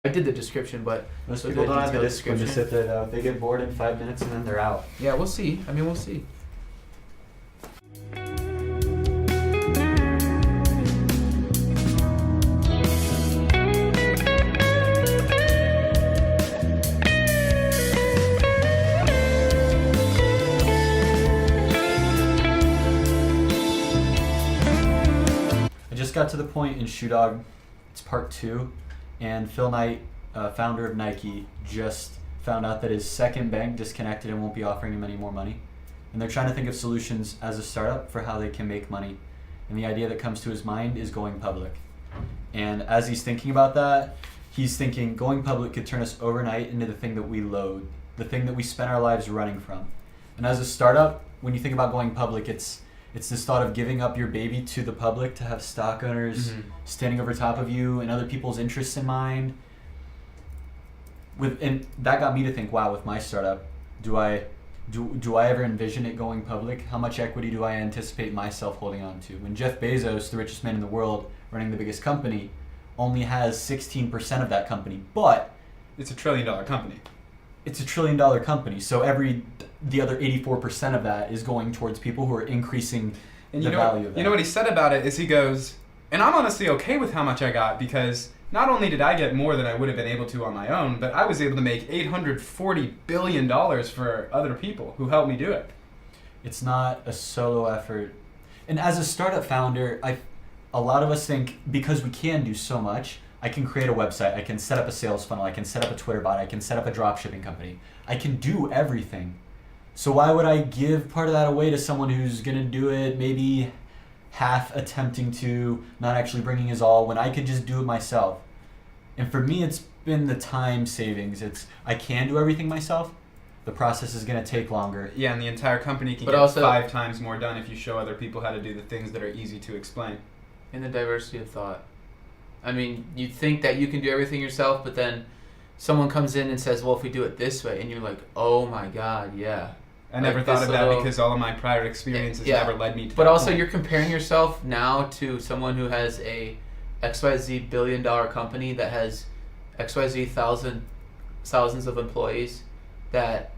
I did the description, but most people don't have the discipline to sit there though. They get bored in 5 minutes and then they're out. Yeah, we'll see. I mean, we'll see. Got to the point in Shoe Dog, it's part 2, and Phil Knight, founder of Nike, just found out that his second bank disconnected and won't be offering him any more money. And they're trying to think of solutions as a startup for how they can make money. And the idea that comes to his mind is going public. And as he's thinking about that, he's thinking going public could turn us overnight into the thing that we loathe, the thing that we spend our lives running from. And as a startup, when you think about going public, it's this thought of giving up your baby to the public to have stock owners standing over top of you and other people's interests in mind. And that got me to think, wow, with my startup, do I ever envision it going public? How much equity do I anticipate myself holding on to? When Jeff Bezos, the richest man in the world, running the biggest company, only has 16% of that company, but it's $1 trillion company. It's $1 trillion company, so the other 84% of that is going towards people who are increasing the value of that. You know what he said about it is he goes, and I'm honestly okay with how much I got, because not only did I get more than I would have been able to on my own, but I was able to make $840 billion for other people who helped me do it. It's not a solo effort. And as a startup founder, a lot of us think because we can do so much, I can create a website, I can set up a sales funnel, I can set up a Twitter bot, I can set up a dropshipping company. I can do everything. So why would I give part of that away to someone who's going to do it maybe half attempting to, not actually bringing his all, when I could just do it myself? And for me, it's been the time savings. I can do everything myself. The process is going to take longer. Yeah, and the entire company can get 5 times more done if you show other people how to do the things that are easy to explain. And the diversity of thought. I mean, you think that you can do everything yourself, but then someone comes in and says, well, if we do it this way, and you're like, oh my God, yeah. I never thought of that because all of my prior experiences never led me to But that also point. You're comparing yourself now to someone who has a XYZ billion-dollar company that has XYZ thousands of employees that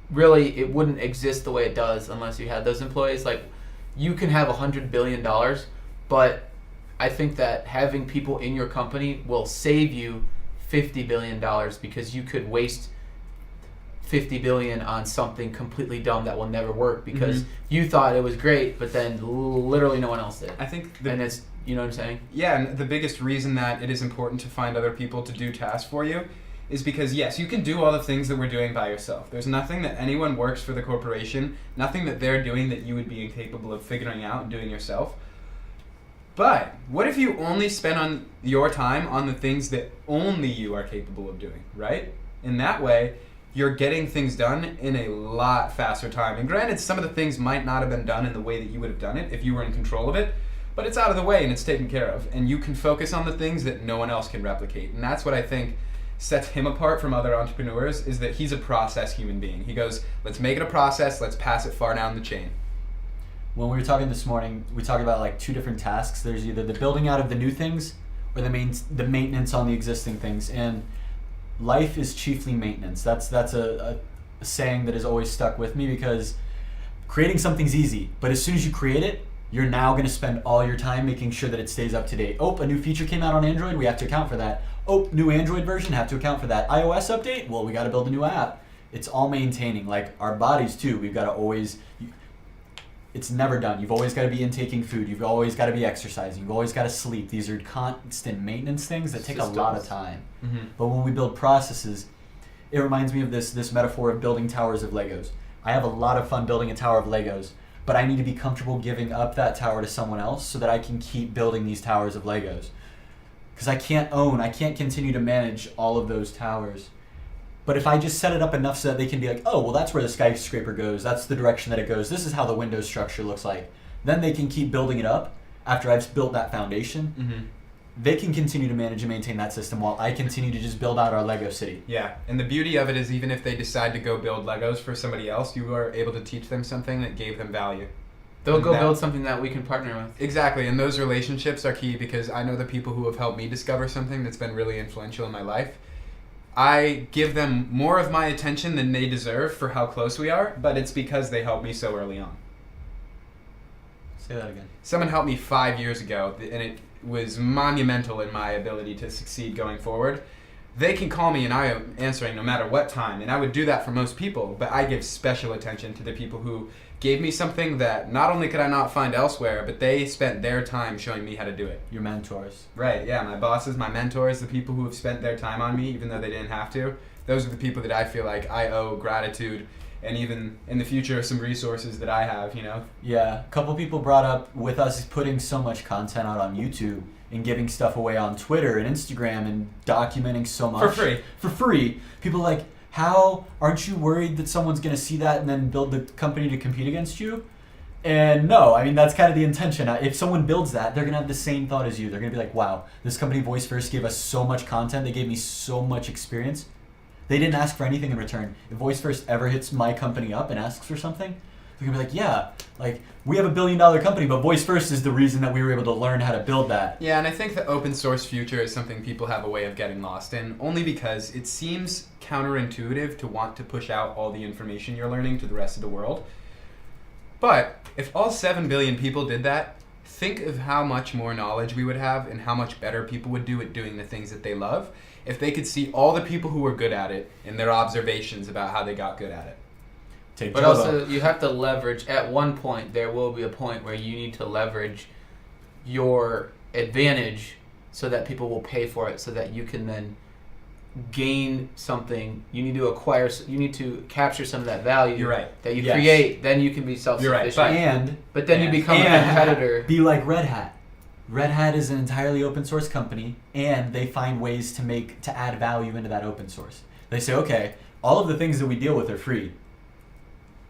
really it wouldn't exist the way it does unless you had those employees. Like, you can have $100 billion, but I think that having people in your company will save you $50 billion because you could waste $50 billion on something completely dumb that will never work because you thought it was great, but then literally no one else did. I think and it's, you know what I'm saying? Yeah, and the biggest reason that it is important to find other people to do tasks for you is because, yes, you can do all the things that we're doing by yourself. There's nothing that anyone works for the corporation, nothing that they're doing that you would be incapable of figuring out and doing yourself. But what if you only spend on your time on the things that only you are capable of doing, right? In that way, you're getting things done in a lot faster time. And granted, some of the things might not have been done in the way that you would have done it if you were in control of it, but it's out of the way and it's taken care of. And you can focus on the things that no one else can replicate. And that's what I think sets him apart from other entrepreneurs, is that he's a process human being. He goes, let's make it a process, let's pass it far down the chain. When we were talking this morning, we talked about like 2 different tasks. There's either the building out of the new things or the maintenance on the existing things. And life is chiefly maintenance. That's a saying that has always stuck with me, because creating something's easy, but as soon as you create it, you're now going to spend all your time making sure that it stays up to date. Oh, a new feature came out on Android, we have to account for that. Oh, new Android version, have to account for that. iOS update, well, we got to build a new app. It's all maintaining. Like our bodies too, we've got to always, it's never done. You've always got to be intaking food. You've always got to be exercising. You've always got to sleep. These are constant maintenance things that take a lot of time. But when we build processes, it reminds me of this metaphor of building towers of Legos. I have a lot of fun building a tower of Legos, but I need to be comfortable giving up that tower to someone else so that I can keep building these towers of Legos. Because I can't continue to manage all of those towers. But if I just set it up enough so that they can be like, oh, well, that's where the skyscraper goes. That's the direction that it goes. This is how the window structure looks like. Then they can keep building it up after I've built that foundation. They can continue to manage and maintain that system while I continue to just build out our Lego city. Yeah, and the beauty of it is even if they decide to go build Legos for somebody else, you are able to teach them something that gave them value. They'll And go that- build something that we can partner with. Exactly, and those relationships are key because I know the people who have helped me discover something that's been really influential in my life. I give them more of my attention than they deserve for how close we are, but it's because they helped me so early on. Say that again. Someone helped me 5 years ago, and it was monumental in my ability to succeed going forward. They can call me and I am answering no matter what time, and I would do that for most people, but I give special attention to the people who gave me something that not only could I not find elsewhere, but they spent their time showing me how to do it. Your mentors. Right, yeah, my bosses, my mentors, the people who have spent their time on me, even though they didn't have to, those are the people that I feel like I owe gratitude, and even in the future, some resources that I have, you know? Yeah, a couple people brought up with us putting so much content out on YouTube and giving stuff away on Twitter and Instagram and documenting so much. For free. For free. People are like, how aren't you worried that someone's going to see that and then build the company to compete against you? And no, I mean, that's kind of the intention. If someone builds that, they're going to have the same thought as you. They're going to be like, wow, this company Voice First gave us so much content. They gave me so much experience. They didn't ask for anything in return. If Voice First ever hits my company up and asks for something, they're going to be like, yeah, like we have $1 billion company, but Voice First is the reason that we were able to learn how to build that. Yeah, and I think the open source future is something people have a way of getting lost in, only because it seems counterintuitive to want to push out all the information you're learning to the rest of the world. But if all 7 billion people did that, think of how much more knowledge we would have and how much better people would do at doing the things that they love if they could see all the people who were good at it and their observations about how they got good at it. Take But Jobo. also, you have to leverage. At one point, there will be a point where you need to leverage your advantage so that people will pay for it, so that you can then gain something. You need to acquire. You need to capture some of that value. You're right. That you Yes. create. Then you can be You're self-sufficient. right, But then you and- become a and- competitor. Be like Red Hat. Red Hat is an entirely open source company, and they find ways to add value into that open source. They say, okay, all of the things that we deal with are free.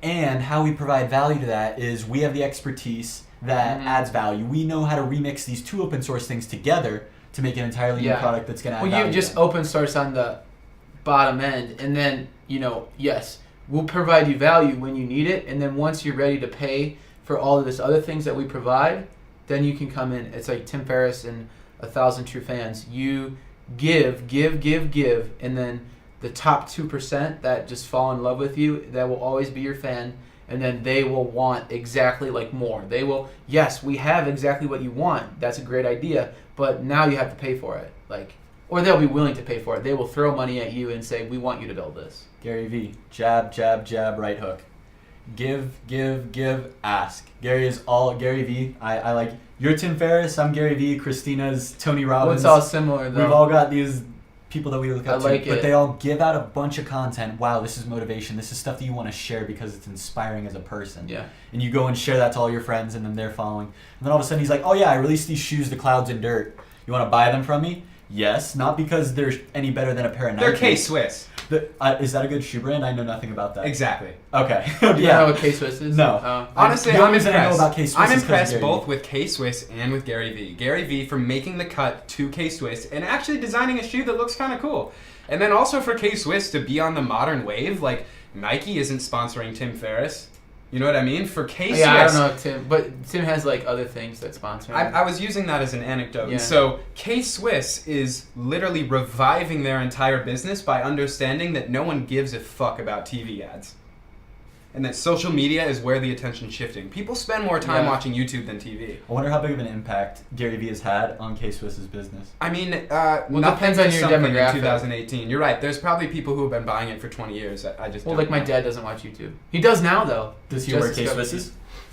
And how we provide value to that is we have the expertise that adds value. We know how to remix these two open source things together to make an entirely new product that's going to add value. Well, you just open source on the bottom end, and then, yes, we'll provide you value when you need it, and then once you're ready to pay for all of this other things that we provide, then you can come in. It's like Tim Ferriss and 1,000 True Fans. You give, and then the top 2% that just fall in love with you, that will always be your fan, and then they will want exactly like more. They will, yes, we have exactly what you want. That's a great idea, but now you have to pay for it. Or they'll be willing to pay for it. They will throw money at you and say, we want you to build this. Gary V. Jab, jab, jab, right hook. Give, ask. Gary V. I like, you're Tim Ferriss, I'm Gary V. Christina's Tony Robbins. Well, it's all similar, though. We've all got these people that we look up to, like but it. they all give out a bunch of content. Wow, this is motivation. This is stuff that you want to share because it's inspiring as a person. Yeah. And you go and share that to all your friends, and then they're following. And then all of a sudden he's like, oh yeah, I released these shoes, the clouds and dirt. You want to buy them from me? Yes, not because they're any better than a pair of Nikes. They're K-Swiss. Is that a good shoe brand? I know nothing about that. Exactly. Okay. You don't know what K-Swiss is? No. Oh. Honestly, The I'm only reason I know impressed. about K-Swiss I'm is 'cause of impressed Gary both V. with K-Swiss and with Gary V. Gary V for making the cut to K-Swiss and actually designing a shoe that looks kind of cool. And then also for K-Swiss to be on the modern wave, like Nike isn't sponsoring Tim Ferriss. You know what I mean? For K-Swiss. Yeah, I don't know Tim, but Tim has other things that sponsor him. I was using that as an anecdote. Yeah. So K-Swiss is literally reviving their entire business by understanding that no one gives a fuck about TV ads. And that social media is where the attention's shifting. People spend more time watching YouTube than TV. I wonder how big of an impact Gary V has had on K-Swiss's business. I mean, Well, nothing depends on is your something demographic. in 2018. You're right. There's probably people who have been buying it for 20 years. I just Well, don't like my know. dad doesn't watch YouTube. He does now, though. Does he Just wear discovered K-Swisses?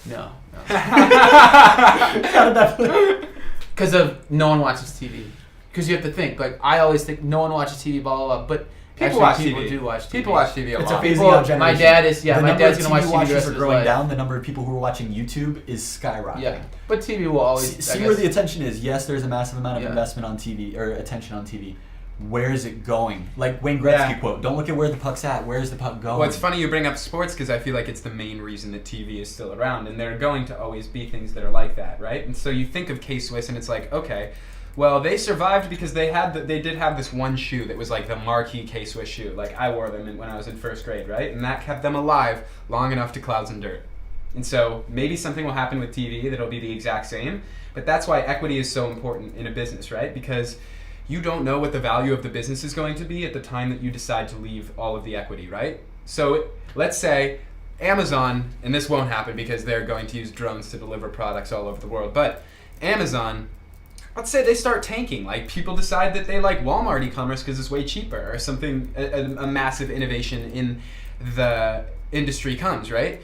No. How did that play? Because of no one watches TV. Because you have to think. I always think no one watches TV, blah, blah, blah. But People actually, watch people TV. do watch TV. People watch TV a It's a lot. phasing People- out generation. my dad is- yeah, The my number dad's of gonna watch TV TV the watchers rest are of his growing life. down. The number of people who are watching YouTube is skyrocketing. Yeah. But TV will always... See where the attention is. Yes, there's a massive amount of Yeah. investment on TV, or attention on TV. Where is it going? Like Wayne Gretzky quote, don't look at where the puck's at. Where's the puck going? Well, it's funny you bring up sports because I feel like it's the main reason that TV is still around, and there are going to always be things that are like that, right? And so you think of K-Swiss, and it's like, okay, well, they survived because they did have this one shoe that was like the marquee K-Swiss shoe. Like I wore them when I was in first grade, right? And that kept them alive long enough to clouds and dirt. And so maybe something will happen with TV that'll be the exact same, but that's why equity is so important in a business, right? Because you don't know what the value of the business is going to be at the time that you decide to leave all of the equity, right? So let's say Amazon, and this won't happen because they're going to use drones to deliver products all over the world, but Amazon, let's say they start tanking. Like, people decide that they like Walmart e-commerce because it's way cheaper, or something, a massive innovation in the industry comes, right?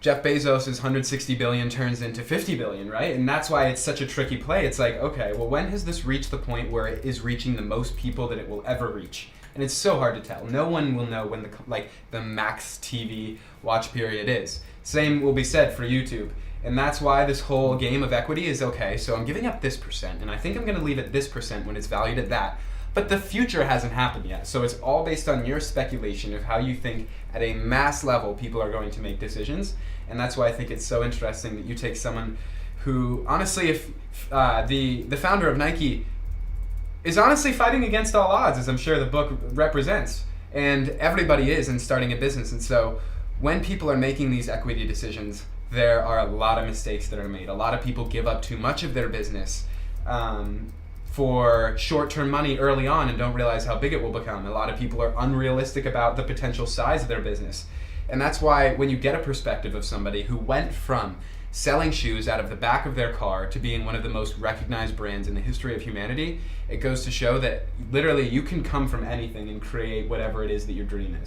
Jeff Bezos' 160 billion turns into 50 billion, right? And that's why it's such a tricky play. It's like, okay, well, when has this reached the point where it is reaching the most people that it will ever reach? And it's so hard to tell. No one will know when the max TV watch period is. Same will be said for YouTube. And that's why this whole game of equity is, okay, so I'm giving up this percent, and I think I'm going to leave it this percent when it's valued at that. But the future hasn't happened yet. So it's all based on your speculation of how you think at a mass level people are going to make decisions. And that's why I think it's so interesting that you take someone who, honestly, if the founder of Nike is honestly fighting against all odds, as I'm sure the book represents. And everybody is in starting a business. And so when people are making these equity decisions, there are a lot of mistakes that are made. A lot of people give up too much of their business for short-term money early on and don't realize how big it will become. A lot of people are unrealistic about the potential size of their business. And that's why when you get a perspective of somebody who went from selling shoes out of the back of their car to being one of the most recognized brands in the history of humanity, it goes to show that literally you can come from anything and create whatever it is that your dream is.